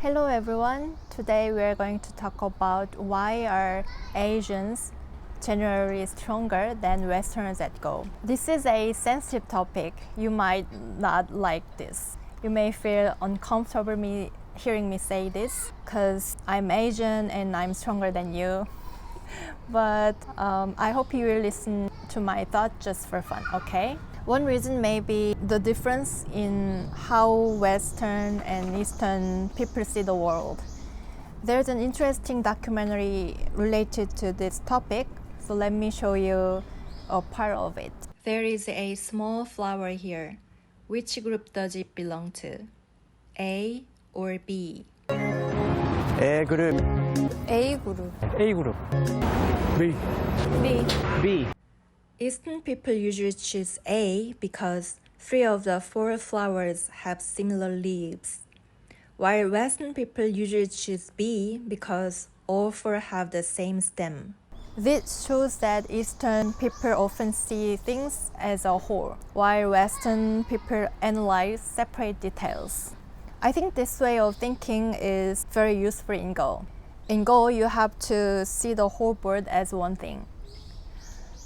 Hello everyone. Today we are going to talk about why are Asians generally stronger than Westerners at Go. This is a sensitive topic. You might not like this. You may feel uncomfortable hearing me say this because I'm Asian and I'm stronger than you. But I hope you will listen to my thought just for fun, okay? One reason may be the difference in how Western and Eastern people see the world. There's an interesting documentary related to this topic, so let me show you a part of it. There is a small flower here. Which group does it belong to? A or B? A 그룹. A group. A 그룹. B. B. B. Eastern people usually choose A because 3 of the 4 flowers have similar leaves, while Western people usually choose B because all 4 have the same stem. This shows that Eastern people often see things as a whole, while Western people analyze separate details. I think this way of thinking is very useful in Go. In Go, you have to see the whole board as one thing.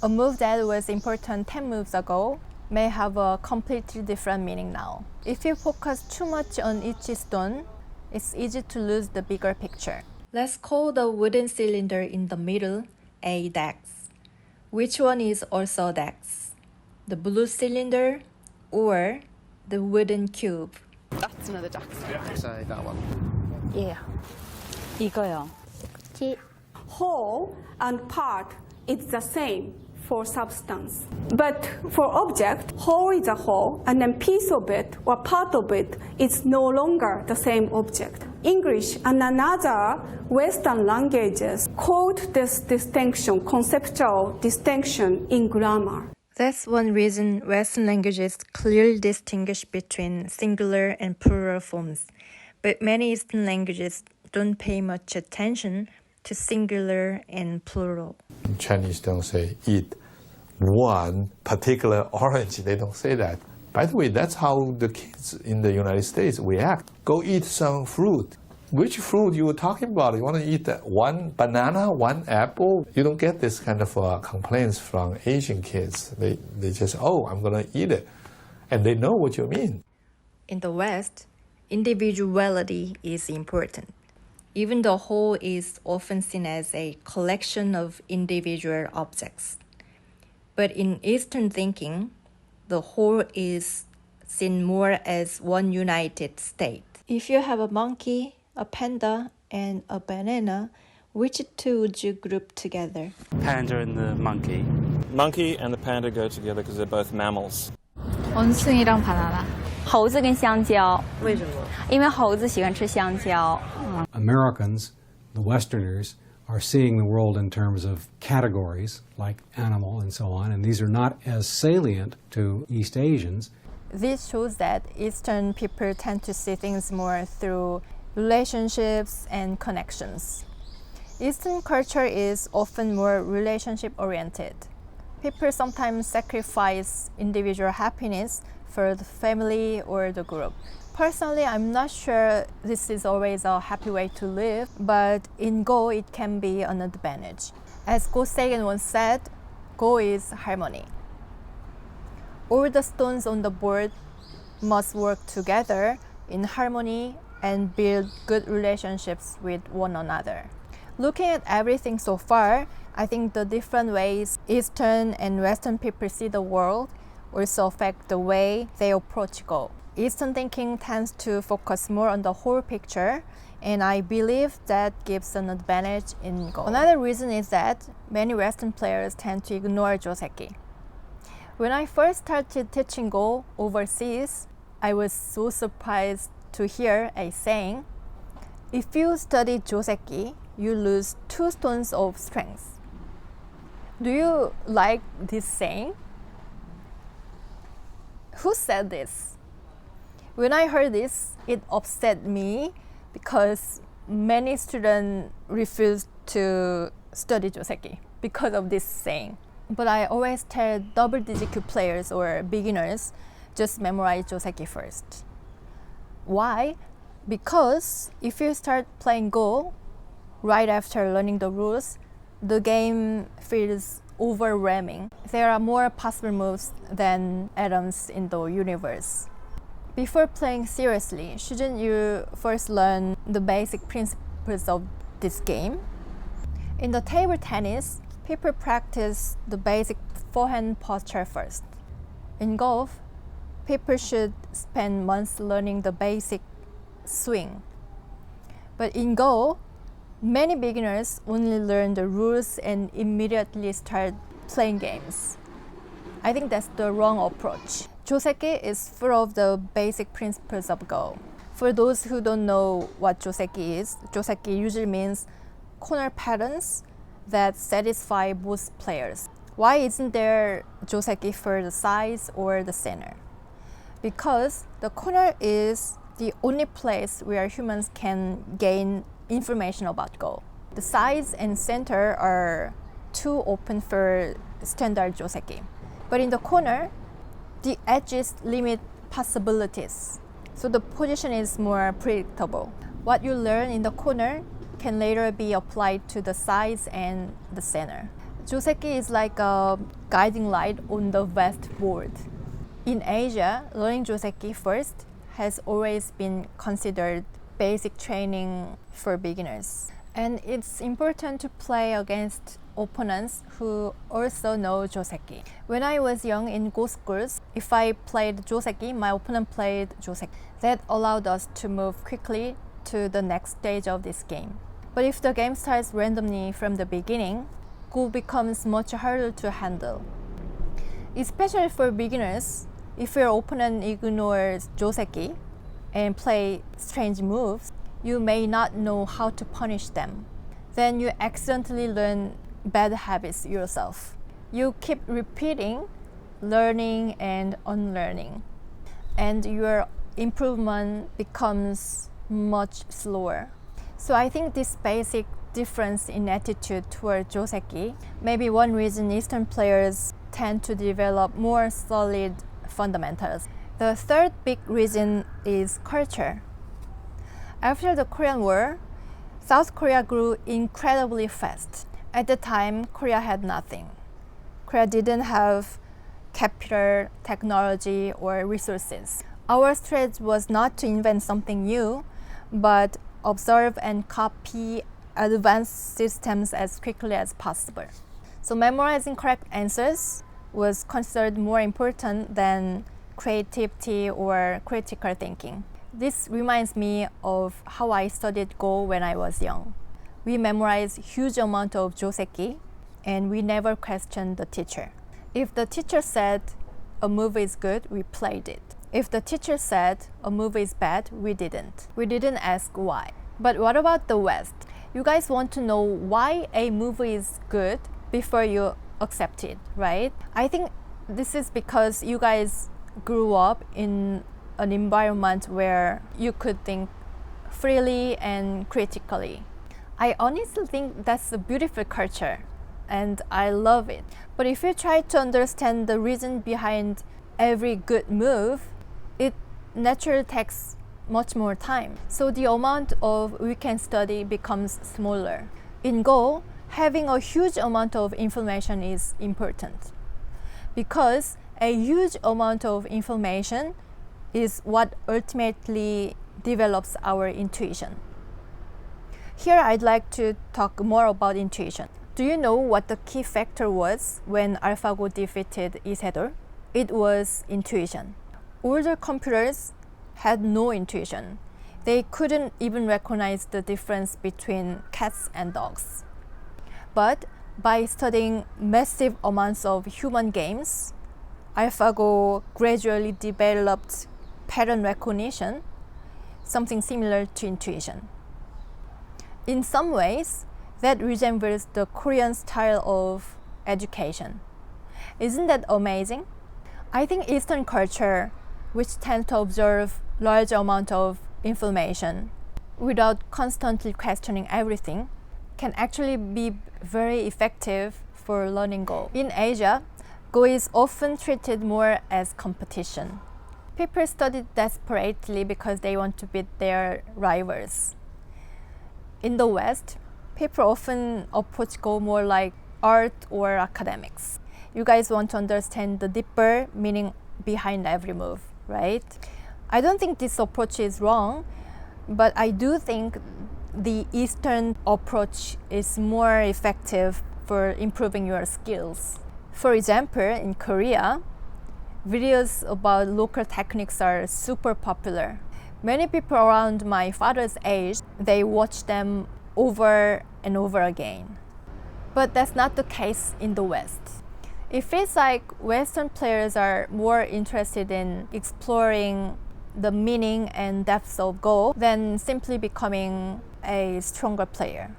A move that was important 10 moves ago may have a completely different meaning now. If you focus too much on each stone, it's easy to lose the bigger picture. Let's call the wooden cylinder in the middle a dex. Which one is also dex? The blue cylinder or the wooden cube? That's another Jack's. Say that one. Yeah. 이거요. Whole and part is the same for substance. But for object, whole is a whole, and then piece of it or part of it is no longer the same object. English and another Western languages quote this distinction, conceptual distinction in grammar. That's one reason Western languages clearly distinguish between singular and plural forms. But many Eastern languages don't pay much attention to singular and plural. Chinese don't say eat one particular orange. They don't say that. By the way, that's how the kids in the United States react. Go eat some fruit. Which fruit you were talking about? You want to eat one banana, one apple? You don't get this kind of complaints from Asian kids. They just, I'm going to eat it. And they know what you mean. In the West, individuality is important. Even the whole is often seen as a collection of individual objects. But in Eastern thinking, the whole is seen more as one united state. If you have a monkey, a panda, and a banana, which two would you group together? Panda and the monkey. Monkey and the panda go together because they're both mammals. 원숭이랑 바나나. 猴子跟香蕉。为什么？因为猴子喜欢吃香蕉。 Americans, the Westerners, are seeing the world in terms of categories like animal and so on, and these are not as salient to East Asians. This shows that Eastern people tend to see things more through relationships and connections. Eastern culture is often more relationship-oriented. People sometimes sacrifice individual happiness for the family or the group. Personally, I'm not sure this is always a happy way to live, but in Go, it can be an advantage. As Joseki once said, Go is harmony. All the stones on the board must work together in harmony and build good relationships with one another. Looking at everything so far, I think the different ways Eastern and Western people see the world also affect the way they approach Go. Eastern thinking tends to focus more on the whole picture, and I believe that gives an advantage in Go. Another reason is that many Western players tend to ignore Joseki. When I first started teaching Go overseas, I was so surprised to hear a saying, if you study Joseki, you lose 2 stones of strength. Do you like this saying? Who said this? When I heard this, it upset me because many students refused to study Joseki because of this saying. But I always tell double DGQ players or beginners, just memorize Joseki first. Why? Because if you start playing Go right after learning the rules, the game feels overwhelming. There are more possible moves than atoms in the universe. Before playing seriously, shouldn't you first learn the basic principles of this game? In the table tennis, people practice the basic forehand posture first. In golf, people should spend months learning the basic swing. But in Go, many beginners only learn the rules and immediately start playing games. I think that's the wrong approach. Joseki is full of the basic principles of Go. For those who don't know what Joseki is, Joseki usually means corner patterns that satisfy both players. Why isn't there Joseki for the sides or the center? Because the corner is the only place where humans can gain information about Go. The sides and center are too open for standard Joseki. But in the corner, the edges limit possibilities. So the position is more predictable. What you learn in the corner can later be applied to the sides and the center. Joseki is like a guiding light on the vast board. In Asia, learning Joseki first has always been considered basic training for beginners. And it's important to play against opponents who also know Joseki. When I was young in Go schools, if I played Joseki, my opponent played Joseki. That allowed us to move quickly to the next stage of this game. But if the game starts randomly from the beginning, Go becomes much harder to handle. Especially for beginners, if your opponent ignores Joseki and play strange moves, you may not know how to punish them. Then you accidentally learn bad habits yourself. You keep repeating, learning and unlearning, and your improvement becomes much slower. So I think this basic difference in attitude toward Joseki may be one reason Eastern players tend to develop more solid fundamentals. The third big reason is culture. After the Korean War, South Korea grew incredibly fast. At the time, Korea had nothing. Korea didn't have capital, technology, or resources. Our strategy was not to invent something new, but observe and copy advanced systems as quickly as possible. So memorizing correct answers was considered more important than creativity or critical thinking. This reminds me of how I studied Go when I was young. We memorized huge amount of Joseki and we never questioned the teacher. If the teacher said a move is good, we played it. If the teacher said a move is bad, we didn't. We didn't ask why. But what about the West? You guys want to know why a move is good before you accept it, right? I think this is because you guys grew up in an environment where you could think freely and critically. I honestly think that's a beautiful culture and I love it. But if you try to understand the reason behind every good move, it naturally takes much more time. So the amount of we can study becomes smaller. In Go, having a huge amount of information is important because a huge amount of information is what ultimately develops our intuition. Here I'd like to talk more about intuition. Do you know what the key factor was when AlphaGo defeated Isidore? It was intuition. Older computers had no intuition. They couldn't even recognize the difference between cats and dogs. But by studying massive amounts of human games, AlphaGo gradually developed pattern recognition, something similar to intuition. In some ways, that resembles the Korean style of education. Isn't that amazing? I think Eastern culture, which tends to observe large amount of information without constantly questioning everything, can actually be very effective for learning Go. In Asia, Go is often treated more as competition. People study desperately because they want to beat their rivals. In the West, people often approach Go more like art or academics. You guys want to understand the deeper meaning behind every move, right? I don't think this approach is wrong, but I do think the Eastern approach is more effective for improving your skills. For example, in Korea, videos about local techniques are super popular. Many people around my father's age, they watch them over and over again. But that's not the case in the West. It feels like Western players are more interested in exploring the meaning and depths of Go than simply becoming a stronger player.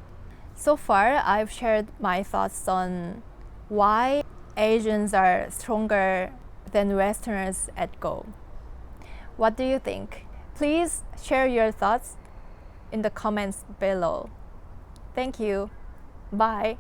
So far, I've shared my thoughts on why Asians are stronger than Westerners at Go. What do you think? Please share your thoughts in the comments below. Thank you. Bye.